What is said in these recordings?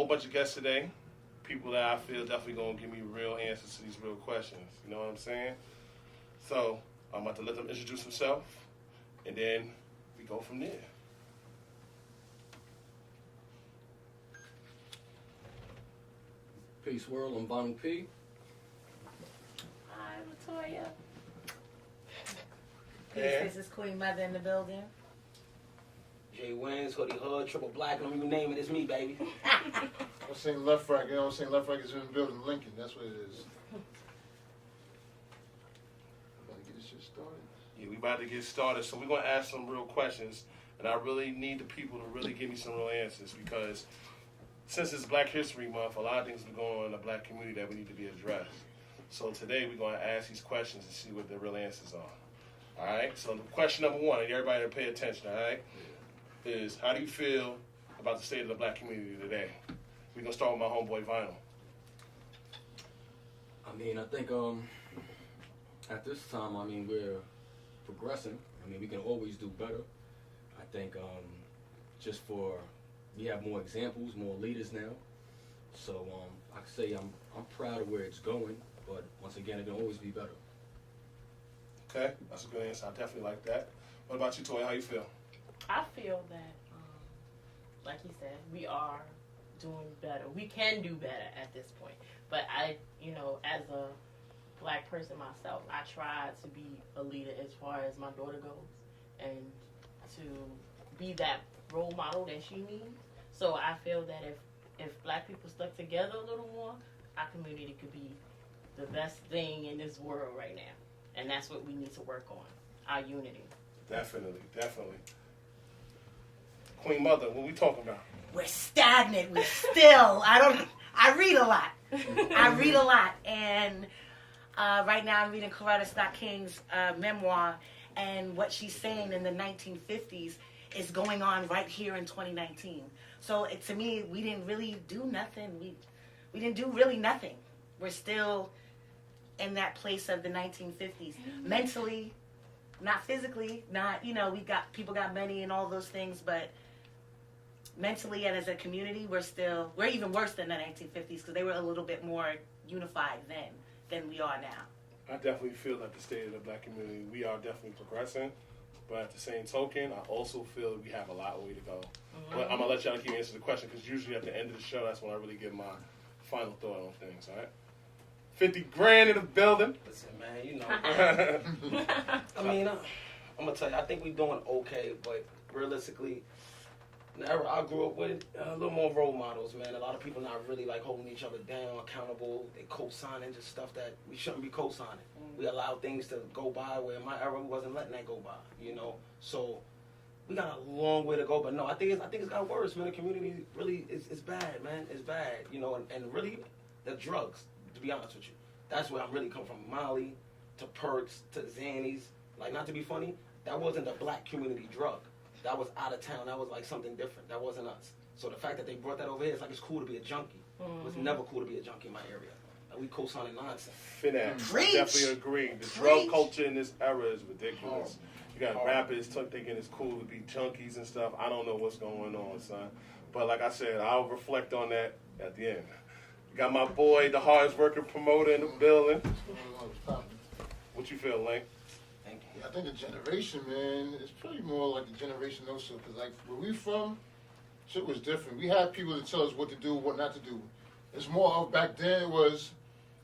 whole bunch of guests today. People that I feel definitely going to give me real answers to these real questions. You know what I'm saying? So I'm about to let them introduce themselves, and then we go from there. Peace world, I'm Vinyl P. Hi, I'm Toya. And This is queenmutha in the building. Jay Wins, Hoodie Hood, Triple Black, don't even name it, it's me, baby. I'm saying left rack. I'm saying left rack is in the building. Lincoln. That's what it is. About to get this shit started. yeah, we about to get started. So we're going to ask some real questions, and I really need the people to really give me some real answers because since it's Black History Month, a lot of things are going on in the black community that we need to be addressed. So today we're going to ask these questions and see what the real answers are. All right? So question number one, and everybody to pay attention, all right, is how do you feel about the state of the black community today? We're going to start with my homeboy Vinyl. I mean, I think at this time, I mean, we're progressing. I mean, we can always do better. I think just for, we have more examples, more leaders now. So I can say I'm proud of where it's going, but once again, it can always be better. Okay? That's a good answer. I definitely like that. What about you, Toya? How you feel? I feel that, like you said, we are doing better. We can do better at this point. But I, as a black person myself, I try to be a leader as far as my daughter goes and to be that role model that she needs. So I feel that if black people stuck together a little more, our community could be the best thing in this world right now. And that's what we need to work on, our unity. Definitely. Queenmutha, what we talking about? We're stagnant. We're still. I read a lot. And right now I'm reading Coretta Scott King's memoir, and what she's saying in the 1950s is going on right here in 2019. So to me, we didn't really do nothing. We didn't do really nothing. We're still in that place of the 1950s. Mentally, not physically, not, people got money and all those things, but mentally and as a community, we're even worse than the 1950s because they were a little bit more unified then than we are now. I definitely feel that the state of the black community, we are definitely progressing. But at the same token, I also feel that we have a lot of way to go. Mm-hmm. But I'm going to let y'all keep answering the question because usually at the end of the show, that's when I really give my final thought on things, all right? 50 grand in the building. Listen, man, I mean, I'm going to tell you, I think we're doing okay, but realistically, the era I grew up with, a little more role models, man. A lot of people not really like holding each other down, accountable. They co-signing just stuff that we shouldn't be co-signing. Mm-hmm. We allow things to go by where in my era we wasn't letting that go by, So we got a long way to go, but no, I think it's got worse, man. The community really is bad, man. It's bad, and really the drugs, to be honest with you. That's where I'm really come from. Molly to Perks to Xannies. Like, not to be funny, that wasn't a black community drug. That was out of town. That was like something different. That wasn't us. So the fact that they brought that over here, it's like it's cool to be a junkie. Mm-hmm. It was never cool to be a junkie in my area. Like, we co-signing nonsense. I definitely agree. The drug culture in this era is ridiculous. You got rappers thinking it's cool to be junkies and stuff. I don't know what's going on, son. But like I said, I'll reflect on that at the end. Got my boy, the hardest working promoter in the building. What you feel, Lane? Thank you. I think the generation, man, it's pretty more like the generation also, because like where we from, shit was different. We had people to tell us what to do, what not to do. It's more of back then it was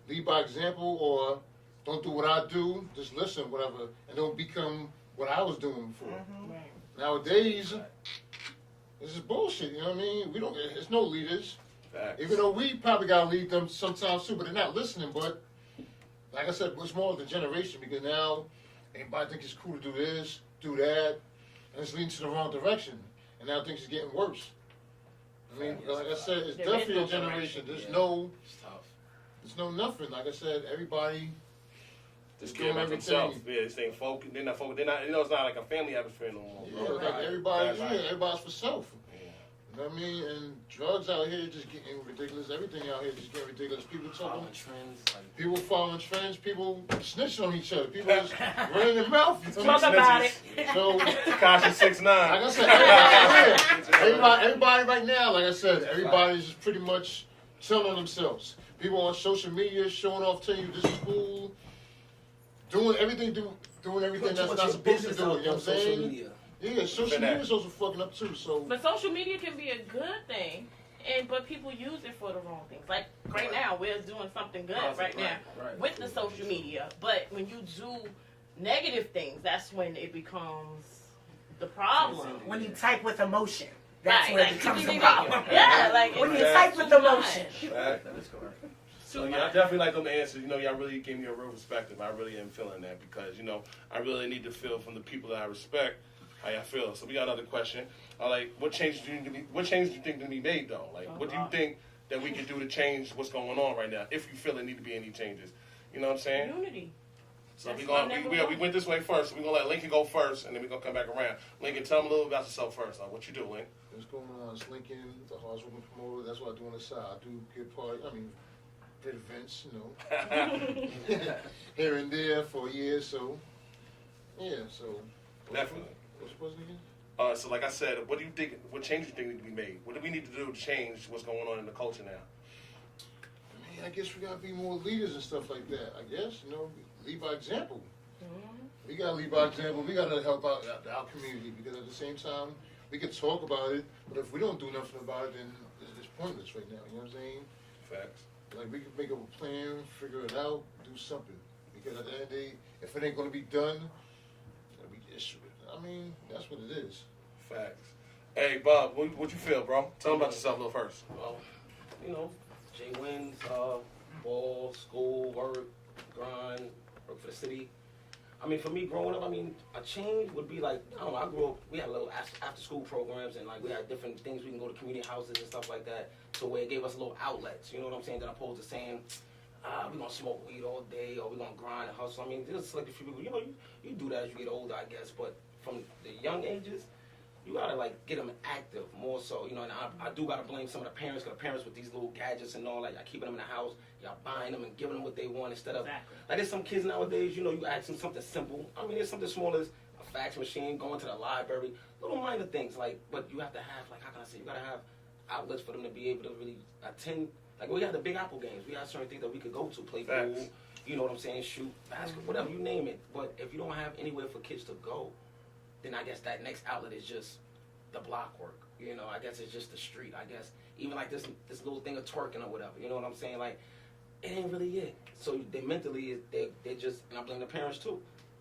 lead by example or don't do what I do, just listen, whatever, and don't become what I was doing before. Mm-hmm. Right. Nowadays, this is bullshit, you know what I mean? It's no leaders. Facts. Even though we probably got to lead them sometimes too, but they're not listening. But like I said, it's more of the generation because now everybody thinks it's cool to do this, do that, and it's leading to the wrong direction. And now things are getting worse. I mean, like I said, it's definitely a generation. There's no nothing. Like I said, everybody just doing everything. Yeah, staying focused. They're not focused. They're not. It's not like a family atmosphere no more. Yeah, like everybody's for self. You know what I mean? And drugs out here just getting ridiculous. Everything out here just getting ridiculous. People talking trends. People following trends. People snitching on each other. People just running their mouth. Talk about it. So, Takashi 6ix9ine. Like I said, everybody out here. everybody right now, like I said, everybody's just pretty much telling themselves. People on social media showing off, telling you this is cool, doing everything that's not supposed to do. You know what I'm saying? Yeah, social media is also fucking up too. So, but social media can be a good thing, but people use it for the wrong things. Like right now, we're doing something good right now with the social media. But when you do negative things, that's when it becomes the problem. When you type with emotion, that's Right, where like, it becomes a problem. Yeah, like when you it's type with emotion. That is correct. So yeah, I definitely like them answers. You know, y'all really gave me a real perspective. I really am feeling that because, you know, I really need to feel from the people that I respect how y'all feel. So we got another question. Like, what changes do you think need to be made though? Like, what do you think that we can do to change what's going on right now? If you feel there need to be any changes, you know what I'm saying? Unity. So we went this way first. We're gonna let Lincoln go first, and then we're gonna come back around. Lincoln, tell them a little about yourself first. What you do, Link? what's going on? It's Lincoln, the hardworking promoter. That's what I do on the side. I do get bit events, you know, here and there for years. So, yeah. So, Definitely. What's it again? So like I said, what do you think? What changes do you think need to be made? What do we need to do to change what's going on in the culture now? I guess we gotta be more leaders and stuff like that. I guess, you know, lead by example. Mm-hmm. We gotta lead by example. We gotta help out our community because at the same time, we can talk about it, but if we don't do nothing about it, then it's pointless right now. You know what I'm saying? Facts. Like we can make a plan, figure it out, do something. Because at the end of the day, if it ain't gonna be done, we just, I mean, that's what it is. Facts. Hey, Bob, what you feel, bro? Tell them about yourself a little first. Well, you know, Jay wins, ball, school, work, grind, work for the city. I mean, for me growing up, I mean, a change would be like, I don't know, I grew up, we had little after school programs and like we had different things, we can go to community houses and stuff like that, so where it gave us little outlets, you know what I'm saying, that opposed to saying, we're going to smoke weed all day or we're going to grind and hustle. I mean, there's like a few people, you know, you do that as you get older, I guess, but from the young ages, you gotta like get them active more so, you know. And I do gotta blame some of the parents, because the parents with these little gadgets and all, like y'all keeping them in the house, y'all buying them and giving them what they want instead of like there's some kids nowadays, you know, you ask them something simple. I mean, there's something small as a fax machine, going to the library, little minor things like. But you have to have like, how can I say? You gotta have outlets for them to be able to really attend. Like we had the Big Apple games, we had certain things that we could go to, play pool, you know what I'm saying, shoot, basketball, whatever you name it. But if you don't have anywhere for kids to go, then I guess that next outlet is just the block work. You know, I guess it's just the street. I guess even like this little thing of twerking or whatever. You know what I'm saying? Like, it ain't really it. So they mentally, they just, and I blame the parents too.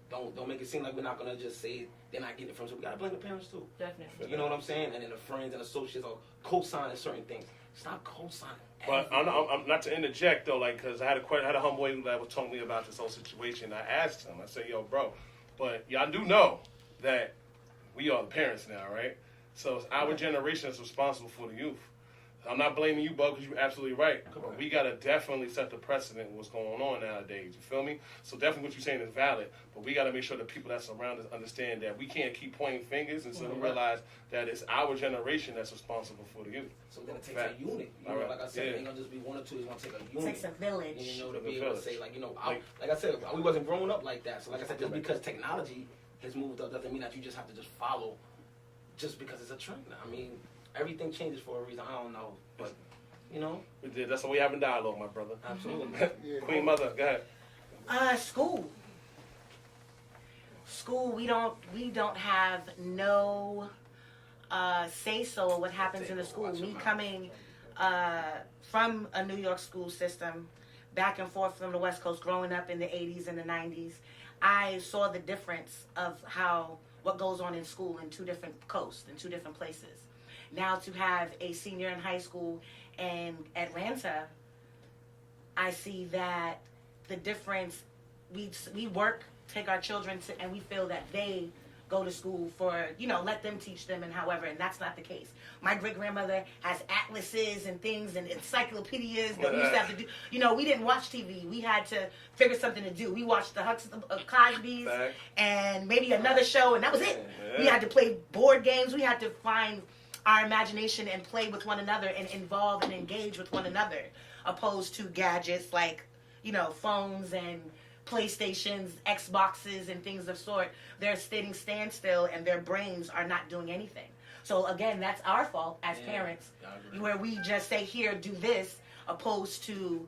Don't make it seem like we're not gonna just say they're not getting it from. So we gotta blame the parents too. Definitely. You know what I'm saying? And then the friends and associates are co-signing certain things. Stop co-signing. But I'm not to interject though, like, cause I had a homeboy that was telling me about this whole situation. I asked him, I said, "Yo, bro, but y'all do know that we are the parents now, right? So it's our generation that's responsible for the youth. I'm not blaming you, Bub, because you're absolutely right. But we got to definitely set the precedent with what's going on nowadays. You feel me? So definitely what you're saying is valid. But we got to make sure the people that surround us understand that we can't keep pointing fingers until we realize that it's our generation that's responsible for the youth. So then it takes a unit. You know, like I said, it ain't going to just be one or two. It's going to take a unit. It takes a village. And, you know, to be able to say, like, you know, like I said, we wasn't growing up like that. So like I said, just because technology has moved up doesn't mean that you just have to just follow just because it's a trend. I mean, everything changes for a reason. I don't know, but you know, We did. That's why we having dialogue, my brother. absolutely. Queen Mother, go ahead. School. We don't have no say so of what happens in the school. Me coming from a New York school system, back and forth from the West Coast, growing up in the 80s and the 90s, I saw the difference of what goes on in school in two different coasts, in two different places. Now to have a senior in high school in Atlanta, I see that the difference, we work, take our children to, and we feel that they go to school for, you know, let them teach them and however, and that's not the case. My great-grandmother has atlases and things and encyclopedias that we used to have to do. You know, we didn't watch TV. We had to figure something to do. We watched the Cosby's and maybe another show, and that was it. We had to play board games. We had to find our imagination and play with one another and involve and engage with one another, opposed to gadgets like, you know, phones and PlayStations, Xboxes, and things of sort. They're sitting standstill, and their brains are not doing anything. So again, that's our fault as parents, where we just say, here, do this, opposed to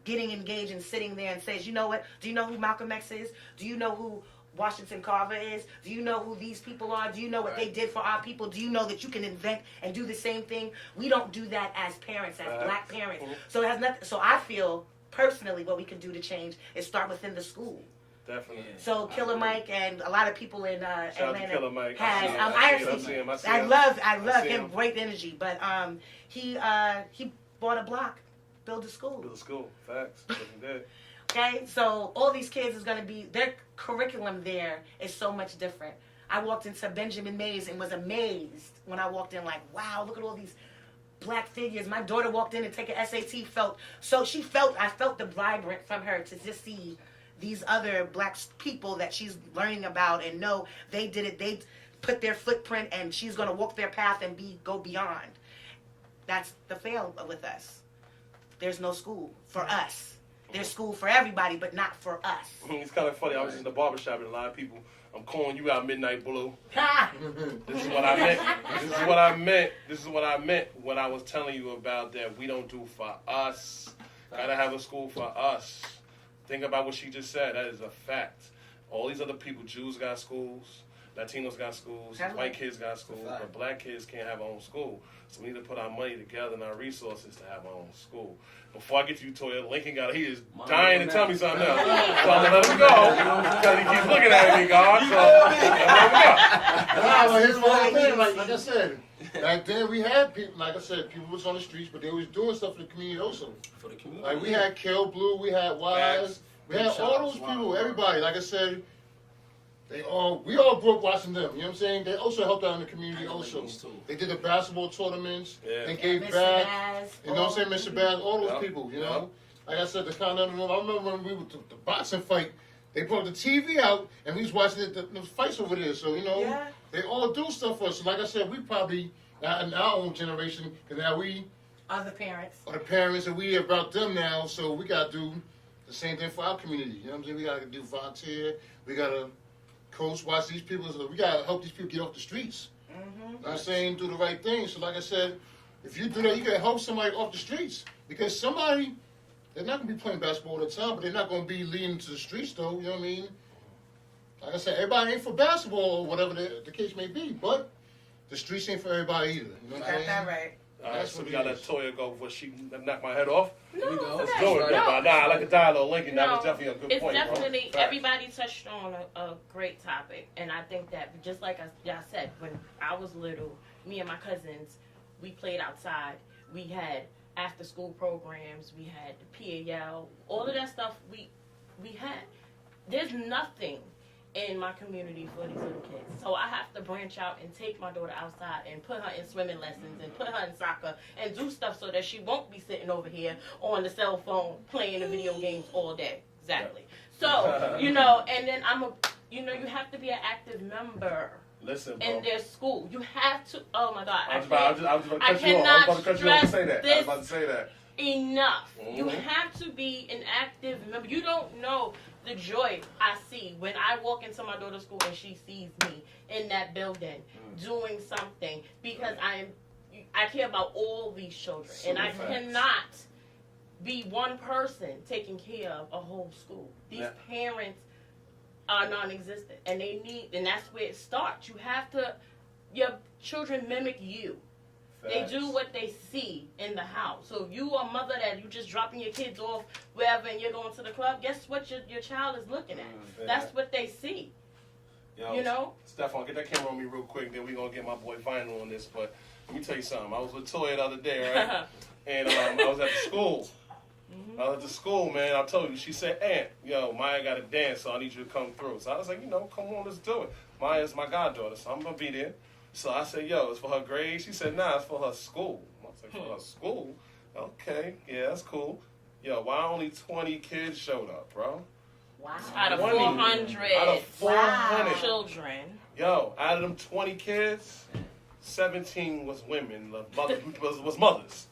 getting engaged and sitting there and says, you know what, do you know who Malcolm X is? Do you know who Washington Carver is? Do you know who these people are? Do you know what they did for our people? Do you know that you can invent and do the same thing? We don't do that as parents, as black parents. So it has nothing. So I feel personally what we can do to change is start within the school. Definitely. So Killer Mike and a lot of people in Atlanta Killer Mike. has. I love him. Great energy, but he bought a block, build a school. Build a school. Facts. He did. Okay, so all these kids is going to be, their curriculum there is so much different. I walked into Benjamin Mays and was amazed when I walked in, like, wow, look at all these black figures. My daughter walked in and take an SAT, I felt the vibrant from her to just see these other black people that she's learning about and know they did it, they put their footprint, and she's going to walk their path and go beyond. That's the fail with us. There's no school for us. There's school for everybody, but not for us. It's kind of funny. I was in the barbershop and a lot of people, I'm calling you out, Midnight Blue. This is what I meant. This is what I meant when I was telling you about that we don't do for us. Gotta have a school for us. Think about what she just said. That is a fact. All these other people, Jews got schools, Latinos got schools, white kids got schools, but black kids can't have our own school. So we need to put our money together and our resources to have our own school. Before I get to you, Toya, Lincoln he is dying to tell me something else. So I'm going to let him go because he keeps looking at me, God. So let him go. Here's what I'm saying. Like I said, back then we had people, like I said, people was on the streets, but they was doing stuff for the community also. For the community. Like we had Kel Blue, we had Wise, we had all those people, everybody. Like I said, we all grew up watching them. You know what I'm saying? They also helped out in the community also. They did the basketball tournaments. They gave back. You know what I'm saying? Mr. Baz, all those people, you know? Like I said, the Continental, I remember when we were the boxing fight, they brought the TV out and we was watching the fights over there. So, you know, they all do stuff for us. So like I said, we probably, in our own generation, because now we are the parents and we about them now, so we got to do the same thing for our community. You know what I'm saying? We got to do volunteer. We got to coach, watch these people. So we got to help these people get off the streets. You know what I'm saying? Do the right thing. So like I said, if you do that, you can help somebody off the streets. Because somebody, they're not going to be playing basketball all the time, but they're not going to be leading to the streets, though. You know what I mean? Like I said, everybody ain't for basketball or whatever the case may be, but the streets ain't for everybody either. You know what I'm saying? Got that right. All right, so we got to let Toya go before she knock my head off. No, Let's do it. I like the dialogue, Lincoln. That was definitely a good point. It's definitely, everybody touched on a great topic. And I think that, just like y'all said, when I was little, me and my cousins, we played outside. We had after-school programs. We had the PAL. All of that stuff we had. There's nothing in my community for these little kids. So I have to branch out and take my daughter outside and put her in swimming lessons and put her in soccer and do stuff so that she won't be sitting over here on the cell phone playing the video games all day. Exactly. So, you know, and then you have to be an active member. Listen, bro. In their school. You have to, oh my God. I was about to cut you off. I was about to cut you off and say that. I was about to say that. Enough. You have to be an active member. You don't know the joy I see when I walk into my daughter's school and she sees me in that building doing something, because I care about all these children. And I cannot be one person taking care of a whole school. These parents are non-existent, and and that's where it starts. You have to, your children mimic you. They do what they see in the house. So if you are a mother that you just dropping your kids off wherever and you're going to the club, guess what your child is looking at? That's what they see. Yo, you know? Stephan, get that camera on me real quick, then we're going to get my boy Final on this. But let me tell you something. I was with Toya the other day, right? And I was at the school. I was at the school, man. I told you. She said, Aunt, yo, Maya got to dance, so I need you to come through. So I was like, come on, let's do it. Maya's my goddaughter, so I'm going to be there. So I said, yo, it's for her grades? She said, nah, it's for her school. I was like, for her school? Okay, yeah, that's cool. Yo, why only 20 kids showed up, bro? Wow. Out of 400. Out of 400 children. Yo, out of them 20 kids, 17 was women, was mothers.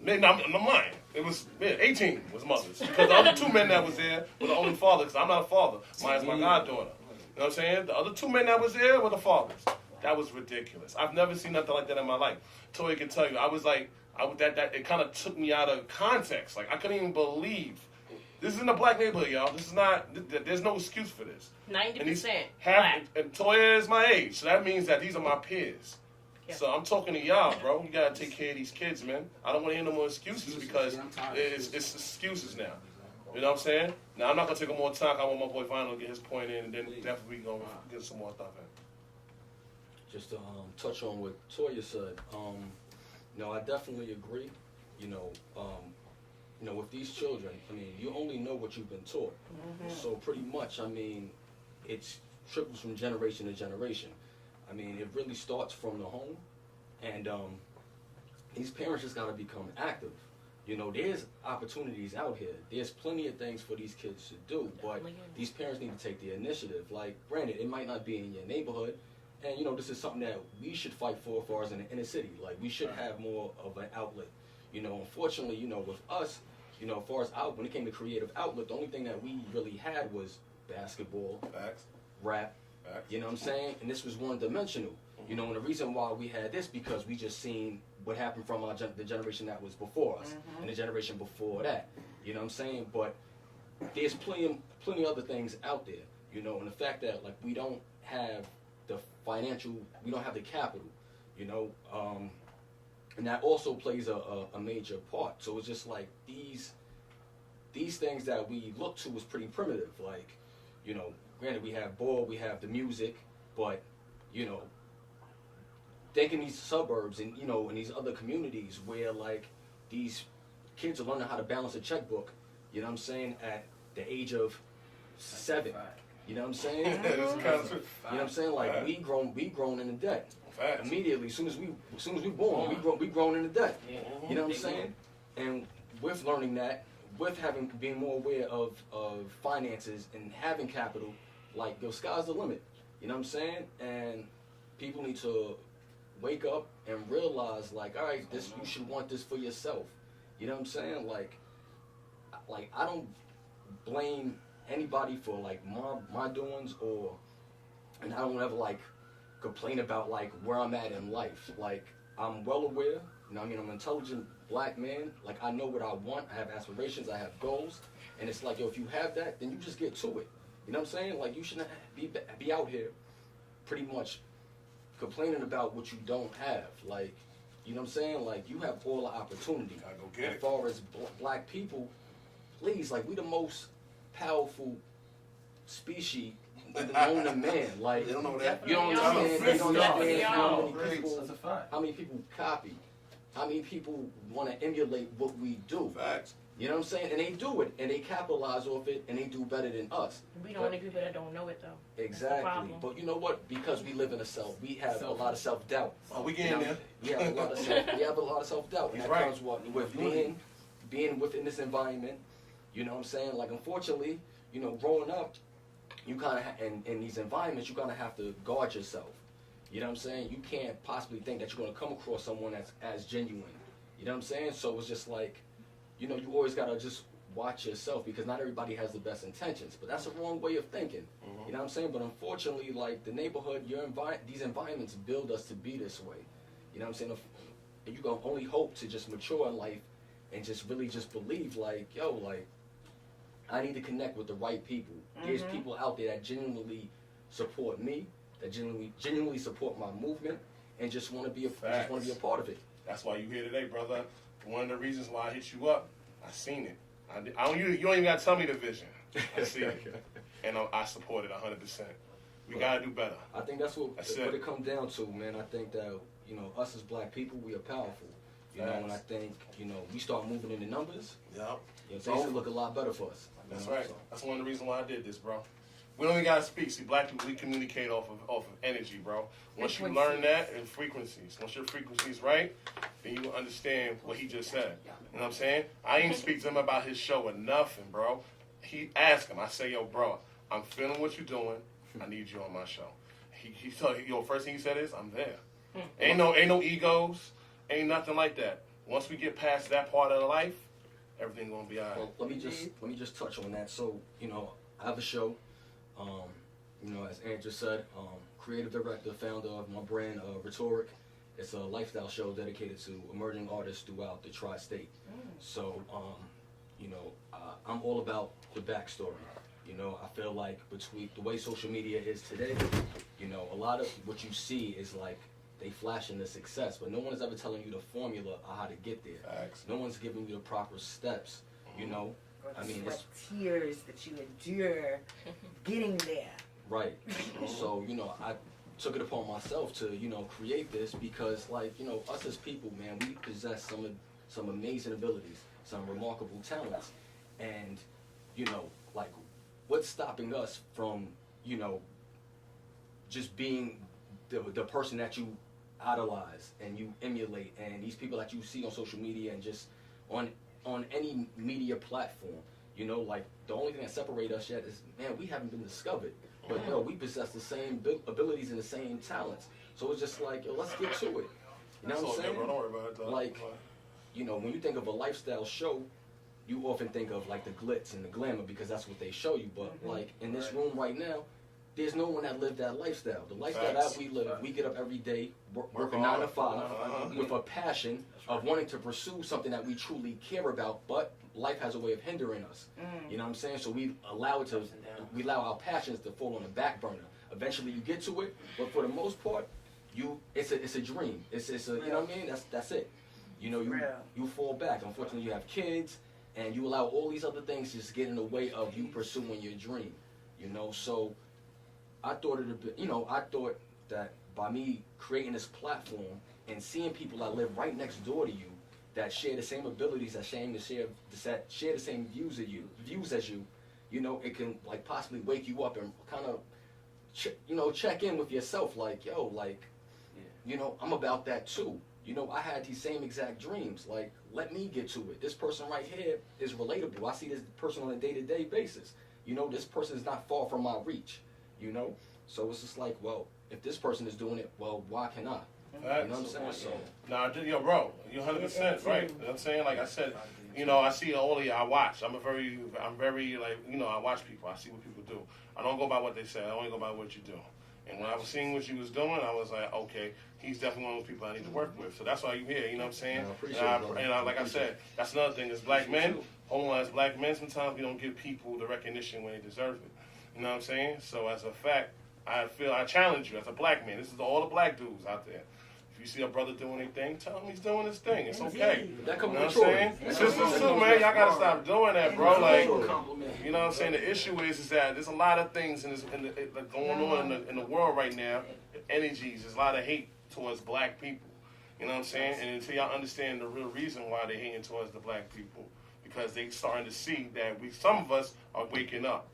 Maybe I'm lying. It was 18 was mothers because the other 2 men that was there were the only father. Because I'm not a father. Mine's my goddaughter. You know what I'm saying? The other 2 men that was there were the fathers. That was ridiculous. I've never seen nothing like that in my life. Toya can tell you. I was like, that it kind of took me out of context. Like I couldn't even believe. This is in a black neighborhood, y'all. This is not. There's no excuse for this. 90% black. And Toya is my age, so that means that these are my peers. Yeah. So I'm talking to y'all, bro. You gotta take care of these kids, man. I don't want to hear no more excuses because it's excuses now. You know what I'm saying? Now I'm not gonna take no more time. I want my boy Vinyl to get his point in, and then definitely gonna get some more stuff in. Just to touch on what Toya said, I definitely agree. With these children, I mean, you only know what you've been taught. Mm-hmm. So pretty much, I mean, it's trickles from generation to generation. I mean, it really starts from the home, and these parents just got to become active. There's opportunities out here. There's plenty of things for these kids to do, but these parents need to take the initiative. Like, granted, it might not be in your neighborhood, and this is something that we should fight for as far as in the inner city. Like, we should have more of an outlet. Unfortunately, with us, as far as when it came to creative outlet, the only thing that we really had was basketball, rap. You know what I'm saying? And this was one-dimensional. And the reason why we had this because we just seen what happened from the generation that was before us and the generation before that. You know what I'm saying? But there's plenty other things out there. And the fact that like we don't have the financial, we don't have the capital. And that also plays a major part. So it's just like these things that we look to is pretty primitive. Like, granted, we have ball, we have the music, but, think in these suburbs and, in these other communities where, like, these kids are learning how to balance a checkbook, you know what I'm saying, at the age of 7. You know what I'm saying? You know what I'm saying? Like, we grown into debt. Immediately, as soon as we born, we grown into debt. You know what I'm saying? And with learning that, with being more aware of finances and having capital, like, the sky's the limit. You know what I'm saying? And people need to wake up and realize, like, all right, you should want this for yourself. You know what I'm saying? Like I don't blame anybody for, like, my doings, and I don't ever, like, complain about, like, where I'm at in life. Like, I'm well aware, I'm an intelligent black man. Like, I know what I want. I have aspirations. I have goals. And it's like, if you have that, then you just get to it. You know what I'm saying? Like, you shouldn't be out here pretty much complaining about what you don't have. Like, you know what I'm saying? Like, you have all the opportunity. Gotta go get it. As far as black people, please, like, we the most powerful species known to man. Like, they don't know that. You don't understand. You don't understand That's how many people copy, how many people want to emulate what we do. Facts. You know what I'm saying? And they do it, and they capitalize off it, and they do better than us. We the only people that don't know it, though. Exactly. But you know what? Because we live in we have a lot of self-doubt. Oh, we getting there. We have a lot of self-doubt. And that comes with being within this environment. You know what I'm saying? Like, unfortunately, growing up, you kind of, in these environments, you kind of have to guard yourself. You know what I'm saying? You can't possibly think that you're going to come across someone that's as genuine. You know what I'm saying? So it's just like, you always got to just watch yourself because not everybody has the best intentions. But that's a wrong way of thinking. Mm-hmm. You know what I'm saying? But unfortunately, like, the neighborhood, these environments build us to be this way. You know what I'm saying? You can only hope to just mature in life and just really just believe, like, yo, like, I need to connect with the right people. Mm-hmm. There's people out there that genuinely support me, that genuinely support my movement, and just want to be a part of it. That's why you here today, brother. One of the reasons why I hit you up, I seen it. You don't even got to tell me the vision. I see it, and I support it 100%. We gotta do better. I think that's what it comes down to, man. I think that us as black people, we are powerful. And I think we start moving in the numbers. Yep. Things will look a lot better for us. That's right. So. That's one of the reasons why I did this, bro. We don't even gotta speak. See, black people, we communicate off of energy, bro. Once you learn that and frequencies, once your frequency's right, then you will understand what he just said. You know what I'm saying? I ain't speak to him about his show or nothing, bro. He asked him. I say, yo, bro, I'm feeling what you're doing. I need you on my show. He told first thing he said is, I'm there. Ain't no egos. Ain't nothing like that. Once we get past that part of the life, everything gonna be alright. Well, let me just touch on that. So, you know, I have a show. You know, as Ant just said, creative director, founder of my brand, Rhetoric. It's a lifestyle show dedicated to emerging artists throughout the tri-state. So, you know, I'm all about the backstory. You know, I feel like between the way social media is today, you know, a lot of what you see is like they flashing the success, but no one is ever telling you the formula of how to get there. Facts. No one's giving you the proper steps. You know, I mean, sweat, it's tears that you endure getting there. right. So, you know, I took it upon myself to, you know, create this because, like, you know, us as people, man, we possess some amazing abilities, some remarkable talents, and, you know, like, what's stopping us from, you know, just being the person that you idolize and you emulate, and these people that you see on social media and just on any media platform, you know, like, the only thing that separates us yet is, man, we haven't been discovered. But, yo, we possess the same abilities and the same talents. So it's just like, yo, let's get to it. You know what I'm saying? Bro, don't worry about it, though. Like, you know, when you think of a lifestyle show, you often think of, like, the glitz and the glamour because that's what they show you. But, like, in this room right now, there's no one that lived that lifestyle. The lifestyle Facts. that we live, we get up every day, work a 9 to 5, with a passion of wanting to pursue something that we truly care about, but life has a way of hindering us. You know what I'm saying? So we allow our passions to fall on the back burner. Eventually you get to it, but for the most part, it's a dream. It's a, you know what I mean? That's it. You know, you fall back. Unfortunately, you have kids, and you allow all these other things to just get in the way of you pursuing your dream. You know, so I thought that by me creating this platform and seeing people that live right next door to you that share the same abilities, that share the same views as you, you know, it can like possibly wake you up and kind of, check in with yourself, like, yo, like, you know, I'm about that too. You know, I had these same exact dreams. Like, let me get to it. This person right here is relatable. I see this person on a day-to-day basis. You know, this person is not far from my reach. You know, so it's just like, well, if this person is doing it, well, why can I? You know what I'm saying? So, Nah, yo, bro, you're 100% right. You know what I'm saying? Like I said, you know, I see only I watch. I'm very like, you know, I watch people. I see what people do. I don't go by what they say. I only go by what you do. And when I was seeing what you was doing, I was like, okay, he's definitely one of those people I need to work with. So that's why you're here. You know what I'm saying? I appreciate it. Like I said, that's another thing. As black men, as black men, sometimes we don't give people the recognition when they deserve it. You know what I'm saying? So as a fact, I challenge you as a black man. This is all the black dudes out there. If you see a brother doing anything, tell him he's doing his thing. It's okay. that You comes know with what I'm saying? maturity. Sisters too, man. Y'all gotta stop doing that, bro. Like, Compliment. you know what I'm saying? The issue is that there's a lot of things going on in the world right now. Energies. There's a lot of hate towards black people. You know what I'm saying? And until y'all understand the real reason why they're hating towards the black people, because they starting to see that some of us are waking up.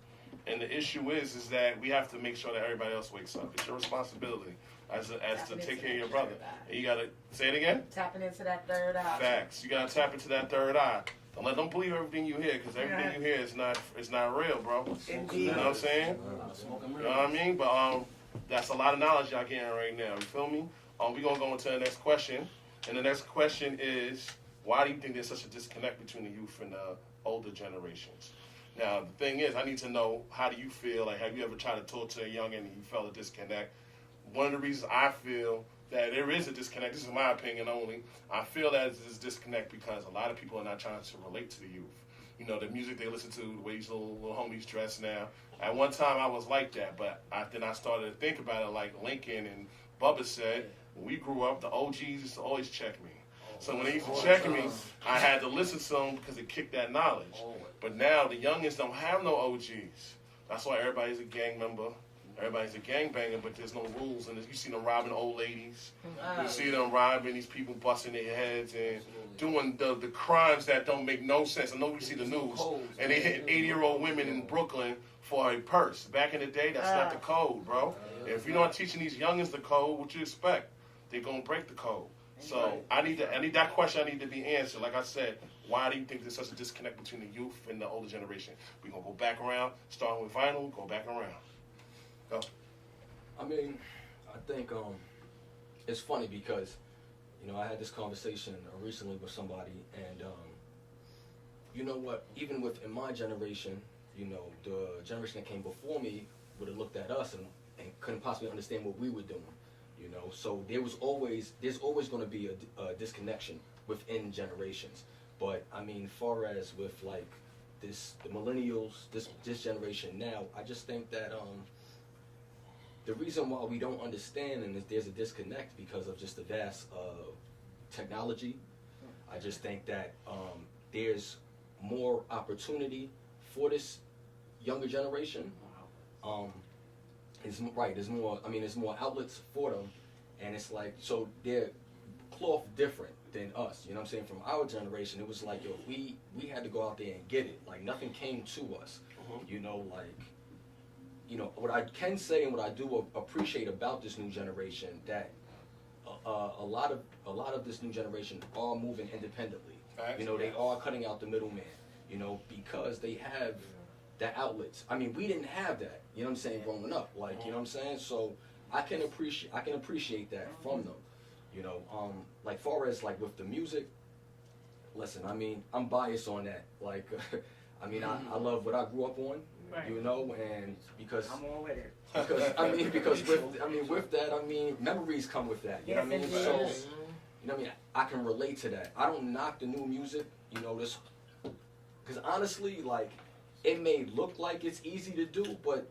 And the issue is that we have to make sure that everybody else wakes up. It's your responsibility as to take care of your brother. And you gotta say it again. Tapping into that third eye. Facts. You gotta tap into that third eye. Don't believe everything you hear, because everything you hear is not real, bro. Indeed. You know what I'm saying? You know what I mean? But that's a lot of knowledge y'all getting right now. You feel me? We're gonna go into the next question, and the next question is, why do you think there's such a disconnect between the youth and the older generations? Now, the thing is, I need to know, how do you feel? Like, have you ever tried to talk to a youngin' and you felt a disconnect? One of the reasons I feel that there is a disconnect, this is my opinion only, I feel that there's a disconnect because a lot of people are not trying to relate to the youth. You know, the music they listen to, the way these little homies dress now. At one time, I was like that, but then I started to think about it like Lincoln and Bubba said. When we grew up, the OGs used to always check me. So when they used to check me, I had to listen to them because it kicked that knowledge. But now the youngins don't have no OGs. That's why everybody's a gang member. Everybody's a gangbanger, but there's no rules. And you see them robbing old ladies. You see them robbing these people, busting their heads and doing the crimes that don't make no sense. I know we see the news. And they hit 80-year-old women in Brooklyn for a purse. Back in the day, that's not the code, bro. If you're not teaching these youngins the code, what you expect? They're going to break the code. So I need that question. I need to be answered. Like I said, why do you think there's such a disconnect between the youth and the older generation? We're going to go back around, starting with vinyl, go back around. Go. I mean, I think it's funny because You know, I had this conversation recently with somebody, and you know what? Even in my generation, you know, the generation that came before me would have looked at us and couldn't possibly understand what we were doing. You know, so there's always going to be a disconnection within generations. But I mean, far as with like the millennials, this generation now, I just think that the reason why we don't understand and there's a disconnect because of just the vast technology. I just think that there's more opportunity for this younger generation. It's right. There's more. I mean, there's more outlets for them, and it's like so they're cloth different than us. You know what I'm saying? From our generation, it was like yo, we had to go out there and get it. Like nothing came to us. You know, like what I can say and what I do appreciate about this new generation that a lot of this new generation are moving independently. You know, they are cutting out the middleman. You know, because they have the outlets. I mean, we didn't have that. You know what I'm saying? Growing up, like you know what I'm saying. So I can appreciate that from them. You know, like far as like with the music. Listen, I mean, I'm biased on that. Like, I mean, I love what I grew up on. Right. You know, and because I'm all with it. because with that, I mean, memories come with that. You know what I mean? So, you know what I mean? I can relate to that. I don't knock the new music. You know this, because honestly, like, it may look like it's easy to do, but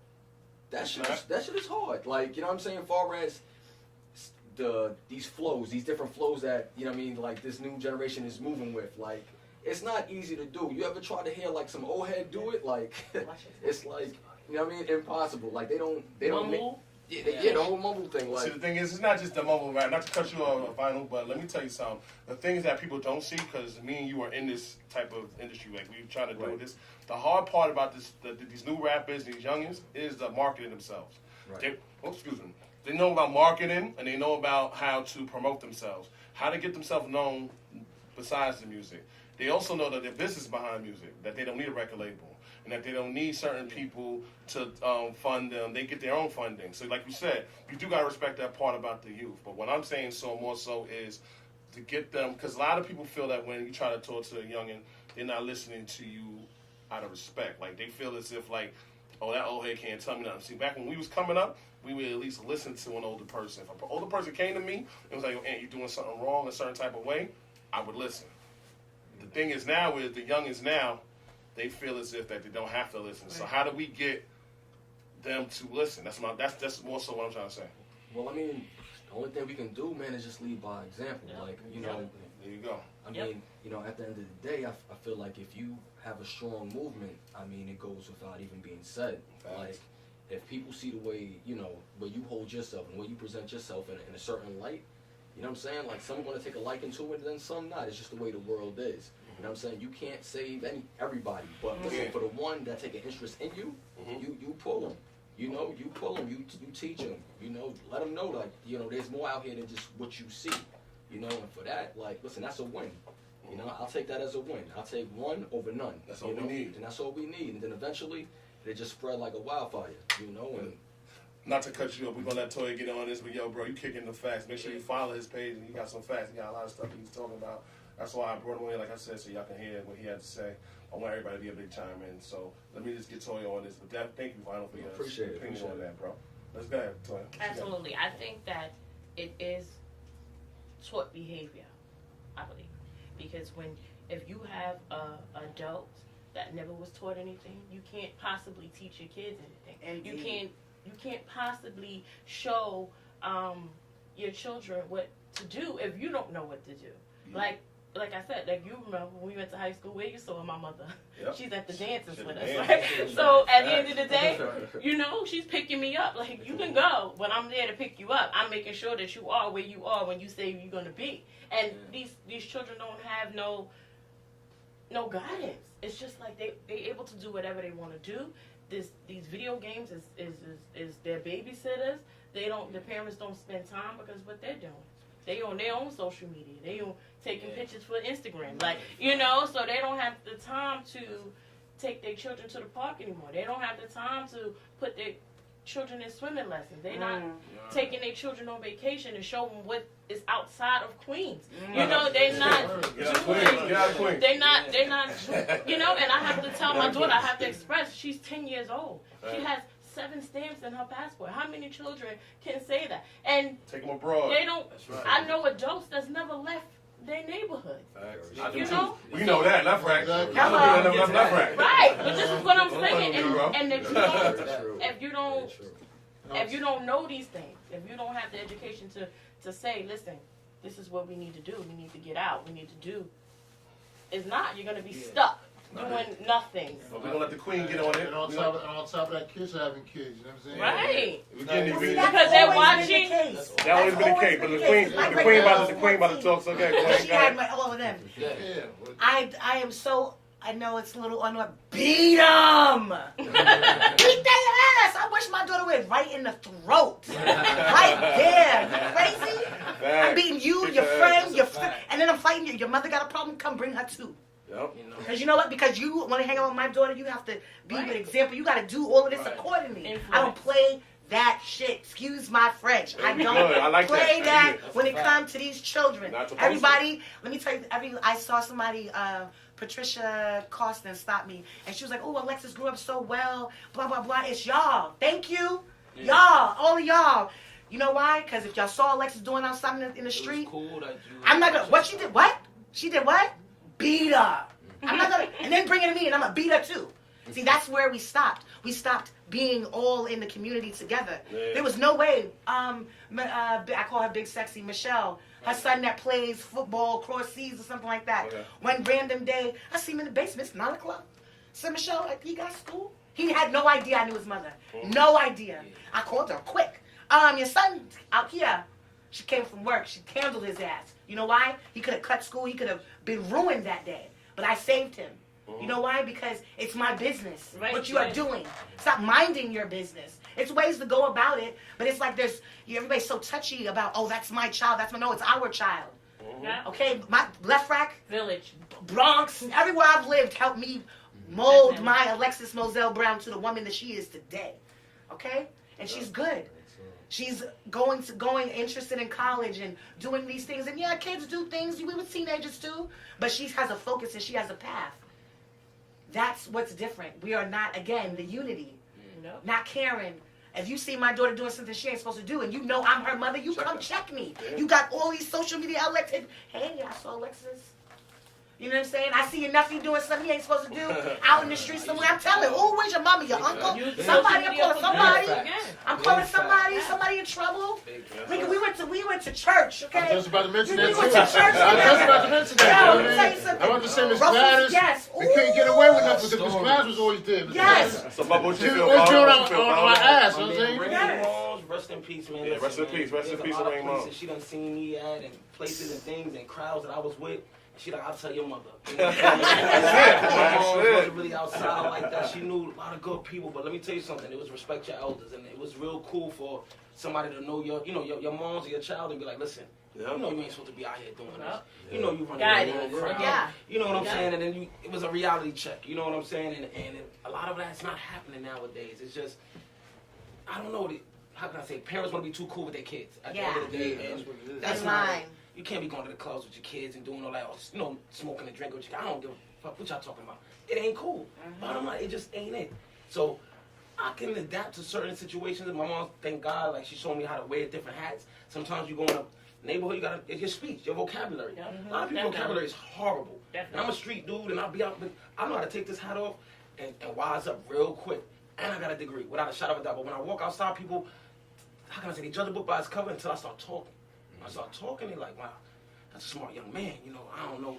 that shit is hard. Like, you know what I'm saying? Far as these different flows that, you know what I mean, like this new generation is moving with, like, it's not easy to do. You ever try to hear like some old head do it? Like, it's like, you know what I mean, impossible. Like they don't Mumble? the whole mumble thing. Like, see, the thing is, it's not just the mumble rap. Not to cut you off, Vinyl, but let me tell you something. The things that people don't see, because me and you are in this type of industry, like we trying to do this. The hard part about these new rappers, these youngins, is the marketing themselves. Right. They know about marketing and they know about how to promote themselves, how to get themselves known besides the music. They also know that their business behind music, that they don't need a record label, and that they don't need certain people to fund them. They get their own funding. So like you said, you do got to respect that part about the youth. But what I'm saying more so is to get them, because a lot of people feel that when you try to talk to a youngin', they're not listening to you out of respect. Like they feel as if like, oh, that old head can't tell me nothing. See, back when we was coming up, we would at least listen to an older person. If an older person came to me and was like, yo, Aunt, you doing something wrong a certain type of way, I would listen. The thing is now is the youngins now, they feel as if that they don't have to listen. So how do we get them to listen? That's more so what I'm trying to say. Well, I mean, the only thing we can do, man, is just lead by example. Yep. Like, you know, There you go. I mean, you know, at the end of the day, I feel like if you have a strong movement, I mean, it goes without even being said. Facts. Like, if people see the way, you know, where you hold yourself and where you present yourself in a certain light, you know what I'm saying? Like, some are going to take a liking to it, and then some not. It's just the way the world is. You know what I'm saying? You can't save everybody, but listen, for the one that take an interest in you, you pull them. You know, you pull them. You teach them. You know, let them know, like, you know, there's more out here than just what you see. You know, and for that, like, listen, that's a win. You know, I'll take that as a win. I'll take one over none. That's all we need. And that's all we need. And then eventually, they just spread like a wildfire. You know, and not to cut you up, we're gonna let Toya get on this, but yo, bro, you kicking the facts. Make sure you follow his page, and he got some facts. He got a lot of stuff he's talking about. That's why I brought him in, like I said, so y'all can hear what he had to say. I want everybody to be able to chime in. So let me just get Toya on this. But thank you, Vinyl, for your opinion on that, bro. Let's go ahead, Toya. Absolutely. I think that it is taught behavior, I believe. Because if you have an adult that never was taught anything, you can't possibly teach your kids anything. Indeed. You can't possibly show your children what to do if you don't know what to do. Yeah. Like I said, like you remember when we went to high school, where you saw my mother. Yep. She's at the dances She's with at us, the right? dances. So at the end of the day, you know, she's picking me up. Like, you can go, but I'm there to pick you up. I'm making sure that you are where you are when you say you're going to be. And these children don't have no guidance. It's just like they're able to do whatever they want to do. These video games is their babysitters. The parents don't spend time because what they're doing. They on their own social media. They on taking pictures for Instagram. Like, you know, so they don't have the time to take their children to the park anymore. They don't have the time to put their children in swimming lessons. They're not taking their children on vacation to show them what is outside of Queens. You know, they're not doing. They're not. You know, and I have to tell my daughter. I have to express. She's 10 years old. She has 7 stamps in her passport. How many children can say that? And take them abroad. They don't. I know adults that's never left their neighborhood. You know? We know that, left rack. Right, but this is what I'm saying. And if you don't know these things, if you don't have the education to say, listen, this is what we need to do. We need to get out. We need to do. It's not. You're going to be stuck doing nothing. But we're going to let the queen get on it. And on top of that, kids are having kids. You know what I'm saying? Right. Because they're watching. That always been the case. But the queen about to talk. So okay, she had all of them. Yeah. I am so. I know it's a little unwell. Beat them! Beat their ass! I wish my daughter would right in the throat. Right there. You crazy? I'm beating you, your friend, and then I'm fighting you. Your mother got a problem, come bring her too. Yep. Because you know what? Because you want to hang out with my daughter, you have to be an example. You got to do all of this accordingly. I don't play that shit. Excuse my French. I don't play that when it comes to these children. Everybody, let me tell you, I saw somebody, Patricia Costin stopped me, and she was like, "Oh, Alexis grew up so well, blah, blah, blah. It's y'all. Thank you. Yeah. Y'all, all of y'all." You know why? Because if y'all saw Alexis doing something in the street, cool I'm not going to, what she did, what? She did what? Beat her. I'm not going to, and then bring it to me, and I'm going to beat her too. See, that's where we stopped. We stopped being all in the community together. Yeah. There was no way, I call her Big Sexy Michelle, her son that plays football, cross seas or something like that. Okay. One random day, I see him in the basement, it's 9 o'clock. So Michelle, like, he got school? He had no idea I knew his mother. No idea. I called her quick. Your son out here. She came from work. She handled his ass. You know why? He could have cut school. He could have been ruined that day. But I saved him. You know why? Because it's my business. Right, what you are doing. Stop minding your business. It's ways to go about it, but it's like everybody's so touchy about, oh, that's my child. No, it's our child. Okay, my left rack, village, Bronx, everywhere I've lived helped me mold my Alexis Moselle Brown to the woman that she is today. Okay, and she's good. She's going interested in college and doing these things. And yeah, kids do things. We were teenagers too, but she has a focus and she has a path. That's what's different. We are not, again, the unity. Not caring. If you see my daughter doing something she ain't supposed to do and you know I'm her mother, you come check me. Yeah. You got all these social media outlets. Hey, I saw Alexis. You know what I'm saying? I see your nephew doing something he ain't supposed to do out in the street somewhere. I'm telling, oh, where's your mama, your uncle? Somebody, I'm calling somebody. I'm calling somebody in trouble. We went to church, okay? I was just about to mention that, too. We went to church. I was just about to mention that. Let me tell you something. I want to say Miss Gladys, yes. they couldn't get away with nothing because Miss Gladys was always there. Yes. So my boy, she was on my ass, you know what I'm saying? Yes. Rest in peace, man. Yeah, rest in peace, Rain Mom. She done seen me at and places and things and crowds that I was with. She like, I'll tell your mother. My mom wasn't really outside like that. She knew a lot of good people, but let me tell you something. It was respect your elders, and it was real cool for somebody to know your moms or your child and be like, listen, you know you ain't supposed to be out here doing this. You know you running your own crowd. Yeah. You know what I'm saying? And then it was a reality check. You know what I'm saying? And a lot of that's not happening nowadays. It's just, I don't know. How can I say? Parents want to be too cool with their kids at the end of the day. And that's mine. You can't be going to the clubs with your kids and doing all that, smoking and drinking with your kids. I don't give a fuck what y'all talking about. It ain't cool. Bottom line, it just ain't it. So I can adapt to certain situations. My mom, thank God, like she showed me how to wear different hats. Sometimes you go in a neighborhood, it's your speech, your vocabulary. A lot of people's vocabulary is horrible. And I'm a street dude, and I'll be out, but I know how to take this hat off and wise up real quick. And I got a degree, without a shadow of a doubt. But when I walk outside, people, how can I say, they judge a book by its cover until I start talking. I start talking, they're like, wow, that's a smart young man. I don't know,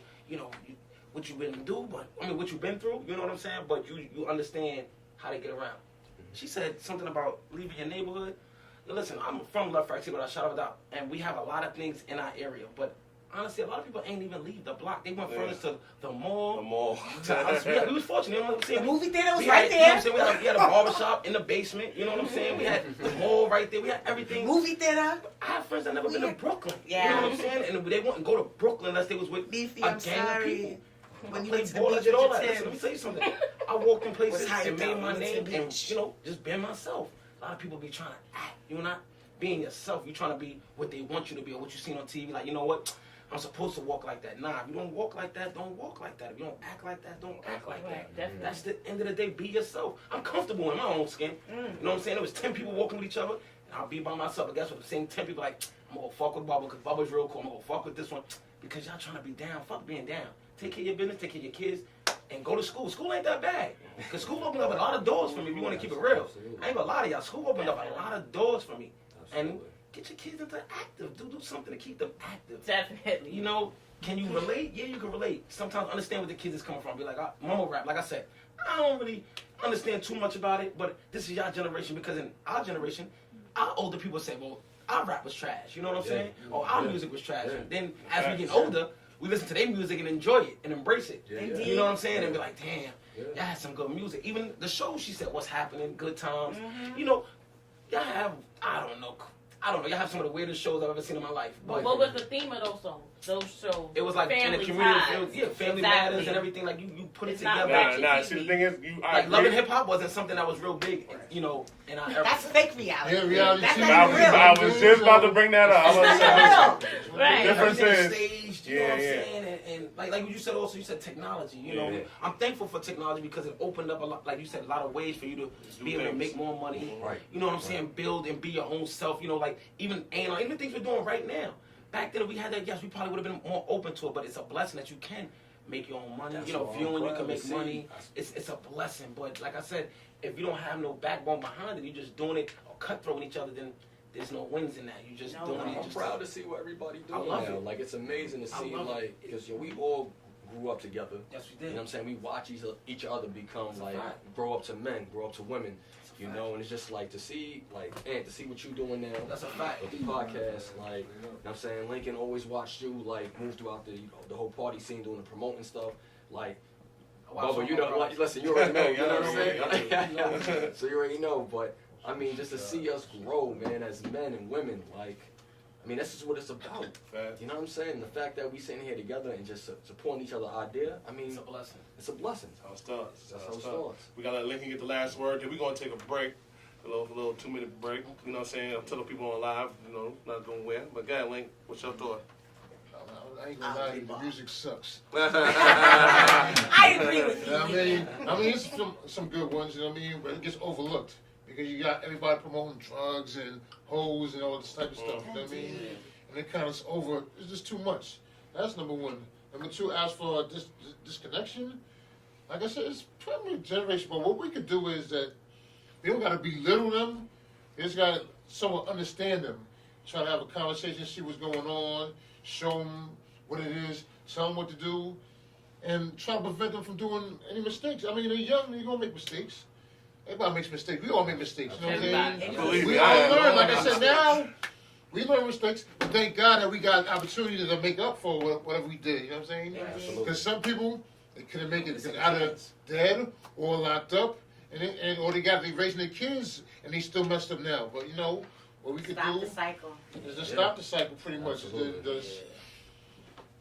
what you've been through, what you've been through, you know what I'm saying? But you understand how to get around. She said something about leaving your neighborhood. Now, listen, I'm from Left Rack, but I shout it out. And we have a lot of things in our area. But honestly, a lot of people ain't even leave the block. They went further to the mall. The mall. We was fortunate, you know what I'm saying? The movie theater was right there. You know what I'm saying? We had a barbershop in the basement, you know what I'm saying? We had the mall right there. We had everything. Movie theater. I have friends that never been to Brooklyn. Yeah. You know what I'm saying? And they wouldn't go to Brooklyn unless they was with a gang of people. When you went to the beach with all your that. Listen, let me tell you something. I walked in places and made my name and, just been myself. a lot of people be trying to act. You're not being yourself. You're trying to be what they want you to be or what you seen on TV. Like, you know what? I'm supposed to walk like that. Nah, if you don't walk like that, don't walk like that. If you don't act like that, don't act like that. Definitely. That's the end of the day. Be yourself. I'm comfortable in my own skin. You know what I'm saying? There was 10 people walking with each other, and I'll be by myself. But guess what? The same 10 people like, I'm going to go fuck with Bubba because Bubba's real cool. I'm going to go fuck with this one because y'all trying to be down. Fuck being down. Take care of your business, take care of your kids, and go to school. School ain't that bad. Because school opened up a lot of doors for me if you want to keep it real. I ain't gonna lie to y'all. School opened up a lot of doors for me. And get your kids into active. Do something to keep them active. Definitely. You know, can you relate? Yeah, you can relate. Sometimes understand where the kids is coming from. Be like, mama rap. Like I said, I don't really understand too much about it, but this is your generation because in our generation, our older people say, well, our rap was trash. You know what I'm saying? Or our music was trash. And then as we get older, we listen to their music and enjoy it and embrace it. You know what I'm saying? And be like, damn, y'all had some good music. Even the show, she said, what's happening, good times. You know, y'all have, I don't know, y'all have some of the weirdest shows I've ever seen in my life. But what was the theme of those songs? Those shows? It was like in the community, family matters and everything. Like you put it together. Nah. See, the thing is, like Love and Hip Hop wasn't something that was real big, you know, in our era. That's fake reality. Yeah, reality. That's TV. not real. I was just about to bring that up. I was That's not real. Right. The difference Everything is, staged, you know what I'm saying? And like what you said also, you said technology, you know. I'm thankful for technology because it opened up a lot, like you said, a lot of ways for you to be able to make more money. Right. You know what I'm saying? Build and be your own self, you know, like even the things we're doing right now. Back then, if we had that, yes, we probably would have been more open to it, but it's a blessing that you can make your own money. That's you know, what I'm viewing, you proud can to make see. money. It's a blessing. But like I said, if you don't have no backbone behind it, you're just doing it or cutthroating each other, then there's no wins in that. You just doing it. I'm Just proud to see what everybody I doing love now. it. Like, it's amazing to I see, love it. like, because we all grew up together. Yes, we You did. know what I'm saying? We watch each other become, That's a like, fact. grow up to men, grow up to women. That's a You fact. know, and it's just like to see, like, and to see what you doing now. That's a fact. With the podcast, like, you know what I'm saying? Lincoln always watched you, like, move throughout the whole party scene, doing the promoting stuff. Like, I watch Bubba, all you my know, brothers. like, listen, you already know, you know what I'm Yeah, saying? So you already know, but, I mean, just to see us grow, man, as men and women, like, I mean, this is what it's about. Facts. You know what I'm saying? The fact that we sitting here together and just supporting each other idea, I mean, It's a blessing. it's a blessing. That's how it starts. That's how it starts. We gotta let Lincoln get the last word. Then we're gonna take a break, a little 2-minute break. You know what I'm saying? I'm telling people on live, you know, not going where. But go ahead, Link. What's your thought? I ain't gonna lie to you, the music sucks. I agree with You you. know what I mean, it's some good ones, you know what I mean, but it gets overlooked because you got everybody promoting drugs and hoes and all this type of stuff, you know what I mean? And it kind of it's just too much. That's number one. Number two, as for disconnection, like I said, it's probably a generation, but what we could do is that we don't got to belittle them, we just got to somewhat understand them. Try to have a conversation, see what's going on, show them what it is, tell them what to do, and try to prevent them from doing any mistakes. I mean, they're young, you're going to make mistakes. Everybody makes mistakes. We all make mistakes. You know what I'm saying? Believe We me, all I am. learn. Like I said, now, we learn mistakes, but thank God that we got an opportunity to make up for whatever we did. You know what I'm saying? Absolutely. Because some people, they couldn't make it either dead or locked up, or they got to be raising their kids, and they still messed up now. But, you know, what we could Stop do the cycle. is just stop the cycle pretty much. Absolutely.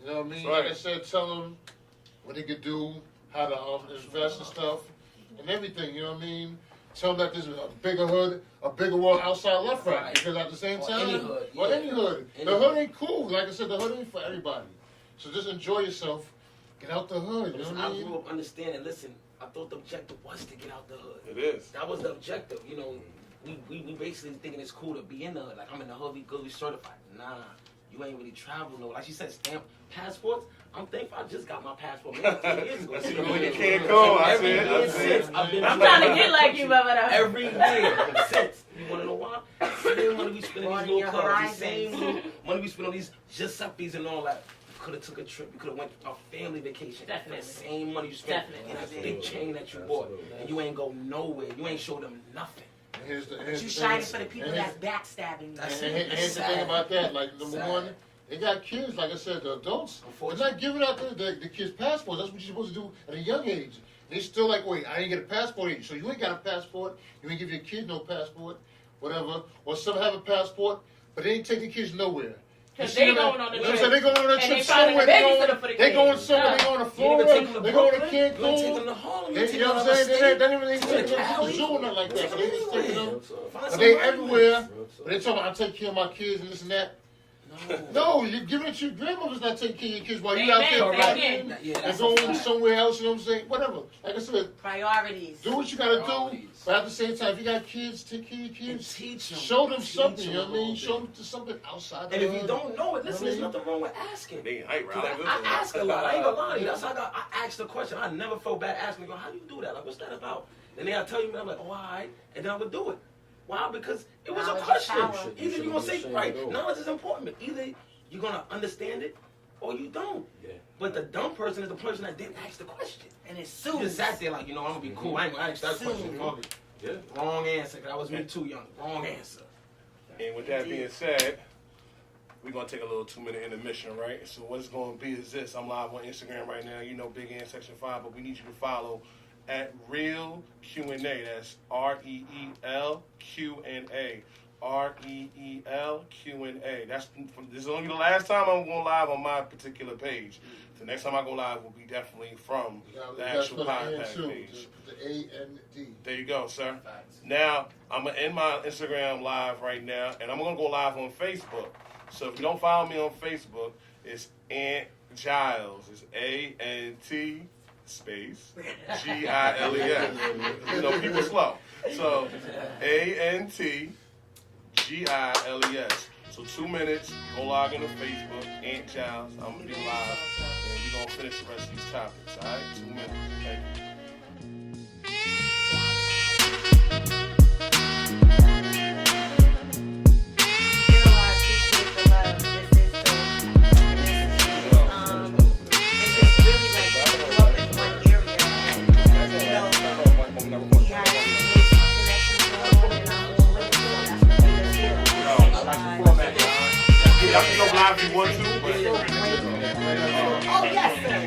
You know what I mean? Right. Like I said, tell them what they could do, how to invest and stuff, and everything. You know what I mean? Tell them that there's a bigger hood, a bigger world outside left, right? Because at the same Or time, any hood, or yeah. any hood, Any the hood. hood ain't cool. Like I said, the hood ain't for everybody. So just enjoy yourself. Get out the hood. You know Listen, what I I mean? grew up understanding. Listen, I thought the objective was to get out the hood. It is. That was the objective. You know, we basically thinking it's cool to be in the hood. Like, I'm in the hood, we good, we certified. Nah, you ain't really traveled. No, like she said, stamp passports. I'm thankful I just got my passport maybe 2 years ago. I see when you can't go. I Every see it. I year see since it. I've been I'm trying to get like you, Bubba. every year since. You want to know why? Same money we spend on these Broaden little your clubs, the horizons. same little money we spend on these Giuseppe's and all that. You could have took a trip. You could have went on a family vacation. Definitely. The same money you spent Definitely. in that big chain that you bought, and you ain't go nowhere. You ain't show them nothing. And here's the, But here's you the shining thing. for the people And that's backstabbing you. That's And it. here's the thing about that, like number Sad. one, they got kids, like I said, the adults. They're Unfortunately. not giving out the kids passports. That's what you're supposed to do at a young age. They still like, wait, I didn't get a passport yet. So you ain't got a passport, you ain't give your kid no passport, whatever. Or some have a passport, but they ain't take the kids nowhere. Because they going on the trip. So they going on a And trip they finding a somewhere. babysitter for the They going kids. somewhere. They going to You Florida. ain't even take them They to going to Brooklyn. You ain't take them Cancun. to Harlem. They, you know what I'm saying? They don't even take them to the zoo or nothing like that. So they just taking them. But they everywhere. But they talking about I take care of my kids and this and that. No, you're giving it to your grandmother's not taking care of your kids while you out there Amen. rapping Amen. Yeah, and that's a going fact. somewhere else. You know what I'm saying? Whatever. Like I said, Priorities. do what you gotta do. Priorities. But at the same time, if you got kids, take care of your And kids. teach them. Show them Teach something. them You know what I a mean? little Show bit. them something outside. And the if you hood. don't know it, listen, I there's mean- nothing wrong with asking. They ain't hype, 'Cause right? I ask a lot. I ain't gonna lie to you. That's how I asked the question. I never felt bad asking. I go, how do you do that? Like, what's that about? And then I tell you, I'm like, oh, all right. And then I would do it. Why? Because it was Knowledge a is question. power. Either you're gonna say, Shouldn't be right, ashamed at all. knowledge is important. But either you're gonna understand it or you don't. Yeah. But the dumb person is the person that didn't ask the question. And it's You soon. just sat there like, I'm gonna be cool. I ain't gonna ask that Soon. question. Fuck it. Yeah. Wrong answer. 'Cause I was me too young. Wrong answer. And with that being said, we're going to take a little 2-minute intermission, right? So what's going to be is this. I'm live on Instagram right now. You know, Big Ant Section 5, but we need you to follow at reelqanda. That's REELQNA. REELQNA. This is only the last time I'm going live on my particular page. The next time I go live will be definitely from the actual podcast page. The AND. There you go, sir. Now, I'm going to end my Instagram live right now, and I'm going to go live on Facebook. So if you don't follow me on Facebook, it's Ant Giles. It's ANT space GILES. You know, people slow. So ANT GILES. So 2 minutes, go log into Facebook, Ant Giles. I'm going to be live, and we're going to finish the rest of these topics. All right? 2 minutes. Thank you. You know, I appreciate the love. This is so. This is really like grew up in one area, and you know, we had connections going on, and I'm all with it. That's what made us here. Y'all can go live if you want to, but Oh yes, sir.